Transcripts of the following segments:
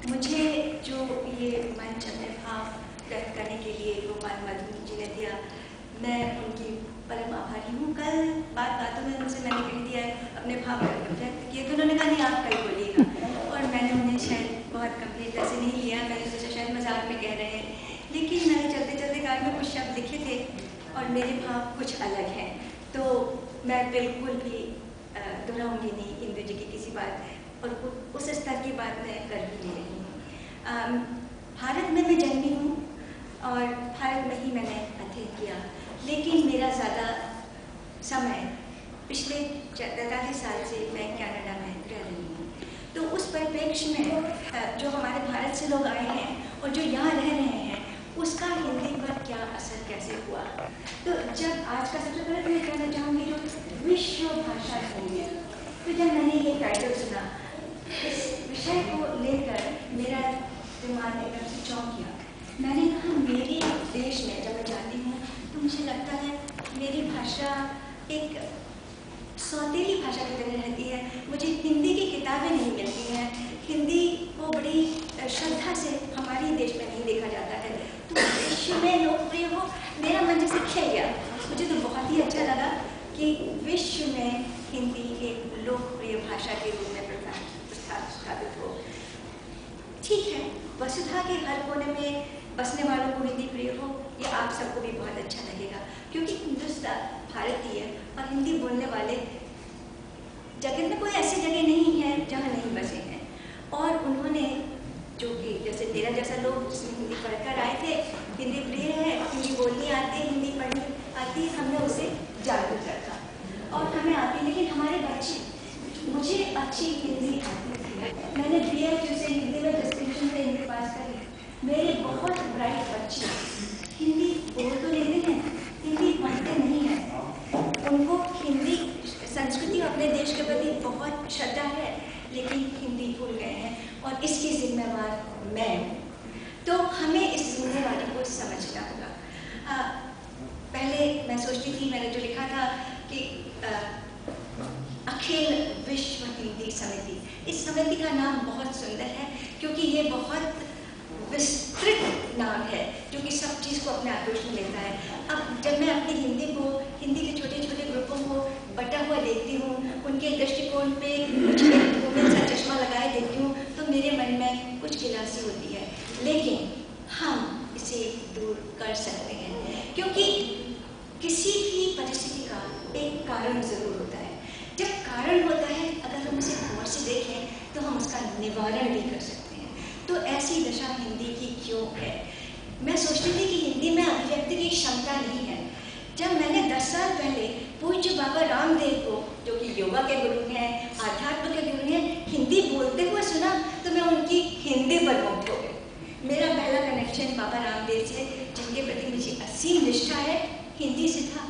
मुझे जो ये मंच अपने भाव व्यक्त करने के लिए गोपाल माधुरी जी ने दिया, मैं उनकी परम आभारी हूँ। कल बातों में उनसे मैंने कह दिया अपने भाव व्यक्त किए, तो उन्होंने कहा नहीं आप कल बोलिएगा, और मैंने उन्हें शायद बहुत गंभीरता से नहीं लिया। मैंने सोचा शायद मजाक में कह रहे हैं, लेकिन मैंने चलते चलते कार में कुछ शब्द लिखे थे और मेरे भाव कुछ अलग हैं, तो मैं बिल्कुल भी दोहराऊंगी नहीं इंदु जी की किसी बात, और उस स्तर की बात मैं कर भी नहीं रही हूँ। भारत में मैं जन्मी हूँ और भारत में ही मैंने अध्ययन किया, लेकिन मेरा ज़्यादा समय पिछले 43 साल से मैं कनाडा में रह रही हूँ। तो उस परिप्रेक्ष्य में जो हमारे भारत से लोग आए हैं और जो यहाँ रह रहे हैं, उसका हिंदी पर क्या असर कैसे हुआ। तो जब आज का सबसे पहले मैं कहना चाहूँगी जो विश्व भाषा हिंदी, तो जब मैंने ये टाइटल सुना, इस विषय को लेकर मेरा दिमाग एकदम से चौंक गया। मैंने कहा मेरे देश में जब मैं जाती हूँ तो मुझे लगता है मेरी भाषा एक सौतेली भाषा की तरह रहती है। मुझे हिंदी की किताबें नहीं मिलती हैं, हिंदी को बड़ी श्रद्धा से हमारे देश में नहीं देखा जाता है, तो विश्व में लोकप्रिय हो, मेरा मन जैसे खिल गया। मुझे तो बहुत ही अच्छा लगा कि विश्व में हिंदी एक लोकप्रिय भाषा के रूप में स्थापित हो। ठीक है, वसुधा के हर कोने में बसने वालों को हिंदी प्रिय हो, ये आप सबको भी बहुत अच्छा लगेगा, क्योंकि हिंदुस्तान भारतीय और हिंदी बोलने वाले जगत में कोई ऐसी जगह नहीं है जहाँ नहीं बसे हैं। और उन्होंने जो कि जैसे तेरा जैसा लोग हिंदी पढ़कर आए थे, हिंदी प्रिय है, हिंदी बोलनी आती है, हिंदी पढ़नी आती है, हमने उसे जागरूक रखा और हमें आती, लेकिन हमारे बच्चे, मुझे अच्छी हिंदी आती थी, मैंने BA से हिंदी में डिस्टिंक्शन से हिंदी पास करी। मेरे बहुत ब्राइट बच्चे हिंदी बोल तो लेते हैं, हिंदी पढ़ते नहीं हैं, उनको हिंदी संस्कृति अपने देश के प्रति बहुत श्रद्धा है, लेकिन हिंदी भूल गए हैं और इसकी जिम्मेवार मैं हूँ। तो हमें इस जिम्मेवारी को समझना होगा। पहले मैं सोचती थी, मैंने जो लिखा था कि अखिल विश्व हिंदी समिति, इस समिति का नाम बहुत सुंदर है क्योंकि ये बहुत विस्तृत नाम है जो कि सब चीज़ को अपने आगोश में लेता है। अब जब मैं अपनी हिंदी के छोटे छोटे ग्रुपों को बटा हुआ देखती हूँ, उनके दृष्टिकोण पे कुछ सा चश्मा लगाए देखती हूँ, तो मेरे मन में कुछ गिलासी होती है, लेकिन हम इसे दूर कर सकते हैं क्योंकि किसी भी परिस्थिति का एक कारण जरूर होता है। जब कारण होता है, अगर हम उसे गौर से देखें तो हम उसका निवारण भी कर सकते हैं। तो ऐसी दशा हिंदी की क्यों है? मैं सोचती थी कि हिंदी में अभिव्यक्ति की क्षमता नहीं है। जब मैंने 10 साल पहले पूज्य बाबा रामदेव को, जो कि योगा के गुरु हैं, आध्यात्म के गुरु हैं, हिंदी बोलते हुए सुना तो मैं उनकी हिंदी पर मुग्ध हो गई। मेरा पहला कनेक्शन बाबा रामदेव से, जिनके प्रति मुझे असीम निष्ठा है, हिंदी से था।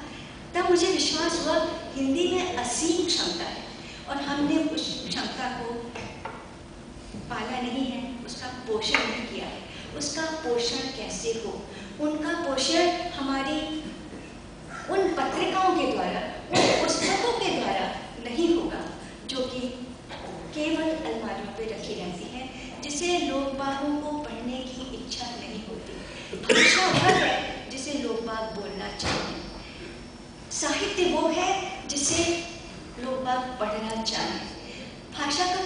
तब मुझे विश्वास हुआ हिंदी में असीम क्षमता है और हमने उस क्षमता को पाला नहीं है, उसका पोषण नहीं किया है। उसका पोषण कैसे हो? उनका पोषण हमारी उन पत्रिकाओं के द्वारा, उन पुस्तकों के द्वारा नहीं होगा जो कि केवल अलमारियों पे रखी रहती है, जिसे लोग बागों को पढ़ने की इच्छा नहीं होती। भाषा वह है जिसे लोग बाग बोलना चाहते हैं, साहित्य वो है जिसे लोग बाग पढ़ना चाहें। भाषा का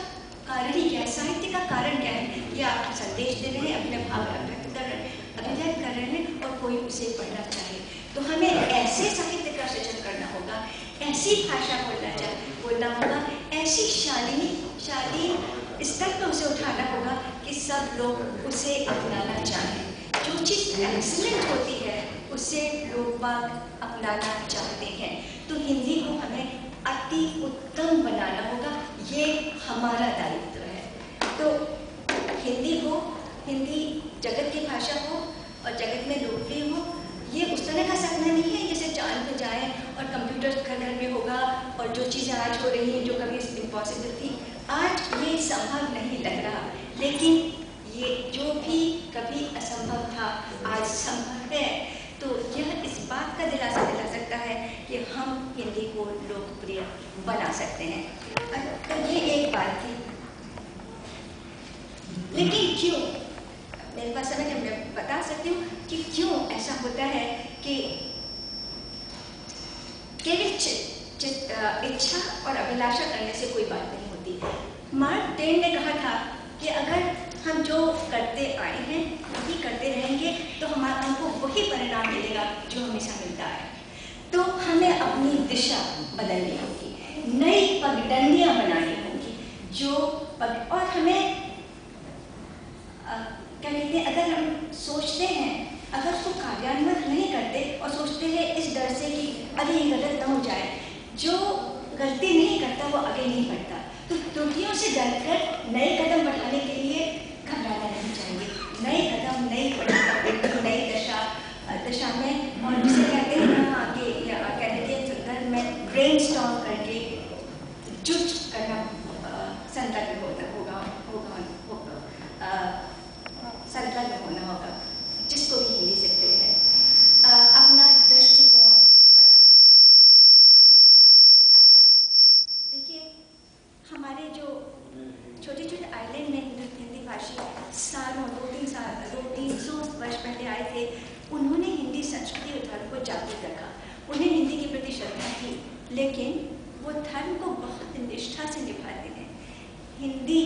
कारण ही क्या है? साहित्य का कारण क्या है? ये आप संदेश दे रहे हैं, अपने भाव अभिव्यक्त कर रहे हैं और कोई उसे पढ़ना चाहे, तो हमें ऐसे साहित्य का सृजन करना होगा, ऐसी भाषा बोलना होगा, ऐसी शालीन स्तर पर उसे उठाना होगा कि सब लोग उसे अपनाना चाहें। जो चीज़ एक्सीलेंट होती है उसे लोग बाग अपनाना चाहते हैं। तो हिंदी को हमें अति उत्तम बनाना होगा, ये हमारा दायित्व है। तो हिंदी जगत की भाषा हो और जगत में लोकप्रिय हो, ये उस तरह का सपना नहीं है जैसे चांद पे जाए और कंप्यूटर घर घर में होगा और जो चीज़ें आज हो रही हैं जो कभी इम्पॉसिबल थी, आज ये संभव नहीं लग रहा, लेकिन ये जो भी कभी असंभव था आज संभव है। तो यह इस बात का दिलासा दिला सकता है कि हम हिंदी को लोकप्रिय बना सकते हैं। तो ये एक बात थी। लेकिन क्यों, मेरे पास समय है, मैं बता सकती हूँ कि क्यों ऐसा होता है कि केवल इच्छा और अभिलाषा करने से कोई बात नहीं होती। मार्क ट्वेन ने कहा था कि अगर हम जो करते आए हैं वही करते रहेंगे तो हमको वही परिणाम मिलेगा जो हमेशा मिलता है। तो हमें अपनी दिशा बदलनी होगी, नई पगडंडियां बनानी होगी और हमें क्या कहते हैं, अगर हम सोचते हैं, अगर उसको कार्यान्वित नहीं करते और सोचते हैं इस डर से कि अरे ये गलत ना हो जाए, जो गलती नहीं करता वो आगे नहीं बढ़ता। तो त्रुटियों से डरकर नए कदम बढ़ाने के लिए घबराना नहीं चाहिए। नए कदम, नई नई दशा में, और जिसे कहते हैं ना कि कैनेडियन संदर्भ में ब्रेनस्टॉर्म करके जुट करना संलग्न होना होगा, जिसको भी हिंदी से प्रेर है। अपना दृष्टिकोण बढ़ाना होगा। अन्यथा यह भाषा, देखिए हमारे जो छोटे छोटे आइलैंड में हिंदी भाषी सालों 200-300 वर्ष पहले आए थे, उन्होंने हिंदी संस्कृति और धर्म को जागृत रखा। उन्हें हिंदी के प्रति श्रद्धा थी, लेकिन वो धर्म को बहुत निष्ठा से निभाते हैं। हिंदी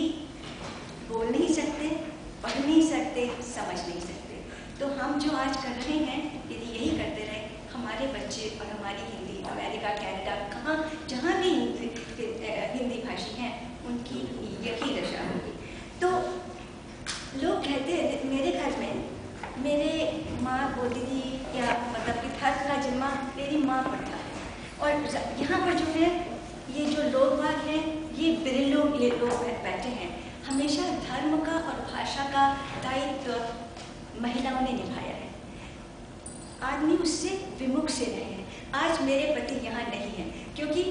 बोल नहीं सकते, पढ़ नहीं सकते, समझ नहीं सकते। तो हम जो आज कर रहे हैं, यदि यही करते रहे, हमारे बच्चे और हमारी हिंदी अमेरिका, कनाडा, जहाँ भी हिंदी भाषी हैं, उनकी यही दशा होगी। तो लोग कहते हैं, मेरे घर में मेरे माँ बोलती थी, या मतलब कि धर्म का जन्मा मेरी माँ पर था। और यहाँ पर जो है, ये जो लोग बाग हैं, ये बिरलों ये लोग बैठे हैं। हमेशा धर्म का और भाषा का दायित्व महिलाओं ने निभाया है। आदमी उससे विमुख से रहे हैं। आज मेरे पति यहाँ नहीं है, क्योंकि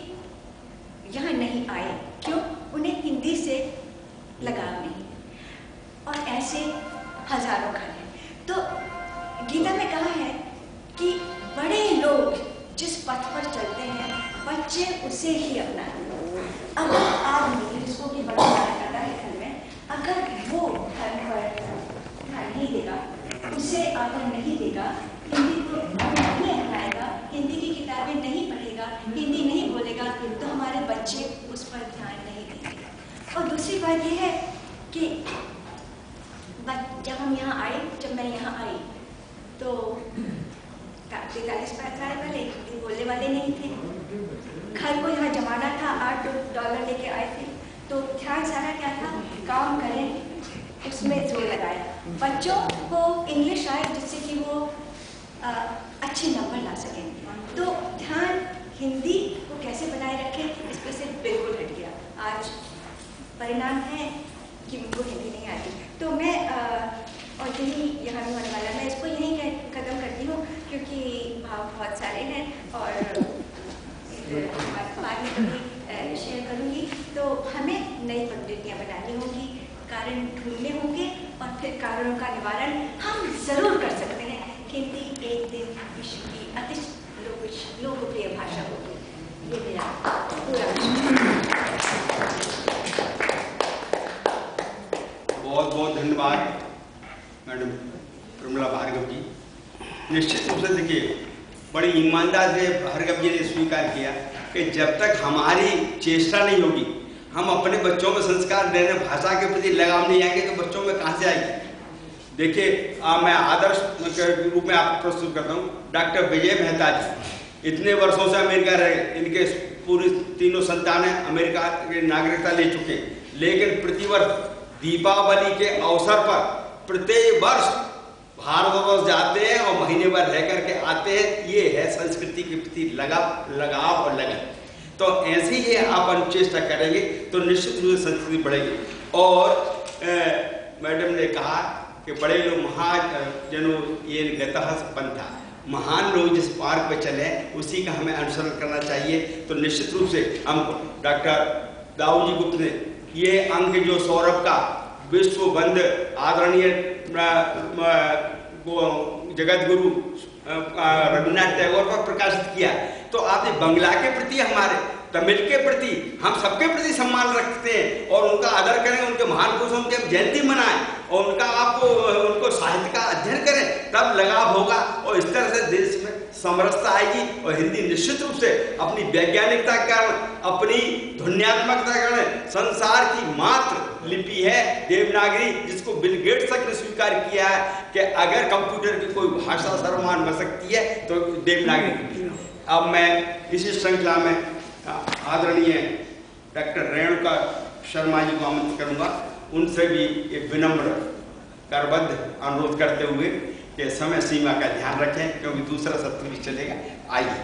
यहाँ नहीं आए, क्यों? उन्हें हिंदी से लगाव नहीं है। और ऐसे हजारों घर हैं। तो गीता में कहा है कि बड़े लोग जिस पथ पर चलते हैं, बच्चे उसे ही अपनाते हैं। अगर आदमी, जिसको कि बड़ा करता है घर में, अगर वो धर्म पर ध्यान नहीं देगा, उसे आदर नहीं देगा, हिंदी को नहीं अपनाएगा, हिंदी की किताबें नहीं पढ़ेगा, हिंदी नहीं बोलेगा, तो हमारे बच्चे उस पर ध्यान नहीं देंगे। और दूसरी बात यह है कि जब मैं यहाँ आई तो 43-45 साल पहले हिंदी बोलने वाले नहीं थे। घर को यहाँ जमाना था, $8 लेके आए थे। तो ध्यान सारा क्या था, काम करें, उसमें जोर लगाया। बच्चों को इंग्लिश आए जिससे कि वो अच्छे नंबर ला सकें। तो ध्यान हिंदी को कैसे बनाए रखें, इस पर से बिल्कुल हट गया। आज परिणाम है कि उनको हिंदी नहीं आती। तो मैं और यही यहाँ भी होने वाला, मैं इसको यहीं खत्म करती हूँ, क्योंकि भाव बहुत सारे हैं और बाद में कभी शेयर करूँगी। तो हमें नई पद्धतियाँ बनानी होगी, कारण ढूंढने होंगे, और फिर कारणों का निवारण हम जरूर कर सकते हैं। हिंदी एक दिन विश्व की अति लोकप्रिय भाषा होगी। ये मेरा पूरा बहुत बहुत धन्यवाद मैडम प्रमिला भार्गव जी। निश्चित रूप से देखिए, बड़ी ईमानदार से भार्गव जी ने स्वीकार किया कि जब तक हमारी चेष्टा नहीं होगी, हम अपने बच्चों में संस्कार देने, भाषा के प्रति लगाव नहीं आएंगे, तो बच्चों में कहाँ से आएगी। देखिए, मैं आदर्श के रूप में आपको प्रस्तुत करता हूँ। डॉक्टर विजय मेहता जी इतने वर्षों से अमेरिका रहे, इनके पूरी तीनों संतानें अमेरिका की नागरिकता ले चुके हैं, लेकिन प्रतिवर्ष दीपावली के अवसर पर प्रत्येक वर्ष भारतवर्ष जाते हैं और महीने भर रह करके आते हैं। ये है संस्कृति के प्रति लगाव और लगन। तो ऐसे ही आप चेष्टा करेंगे तो निश्चित रूप से संस्कृति बढ़ेगी। और मैडम ने कहा कि बड़े लोग महाजनों ये गतः पंथा, महान लोग जिस मार्ग पे चले उसी का हमें अनुसरण करना चाहिए। तो निश्चित रूप से हम डॉक्टर दाऊजी गुप्त ने ये अंक जो सौरभ का विश्व बंद आदरणीय जगत गुरु रविन्द्रनाथ टैगोर पर प्रकाशित किया, तो आपने बंगला के प्रति हमारे तमिल के प्रति, हम सबके प्रति सम्मान रखते हैं और उनका आदर करें, उनके महान पुरुषों की हम जयंती मनाएं और उनको साहित्य का अध्ययन करें, तब लगाव होगा और इस तरह से देश में समरसता आएगी। और हिंदी निश्चित रूप से अपनी वैज्ञानिकता के कारण, अपनी ध्वन्यात्मकता के कारण संसार की मात्र लिपि है देवनागरी, जिसको बिल गेट्स तक ने स्वीकार किया है कि अगर कंप्यूटर की कोई भाषा सर्वमान बन सकती है तो देवनागरी लिपि है। अब मैं इसी श्रृंखला में आदरणीय डॉक्टर रेणुका शर्मा जी को आमंत्रित करूंगा, उनसे भी एक विनम्र करबद्ध अनुरोध करते हुए कि समय सीमा का ध्यान रखें, क्योंकि दूसरा सत्र भी चलेगा। आइए।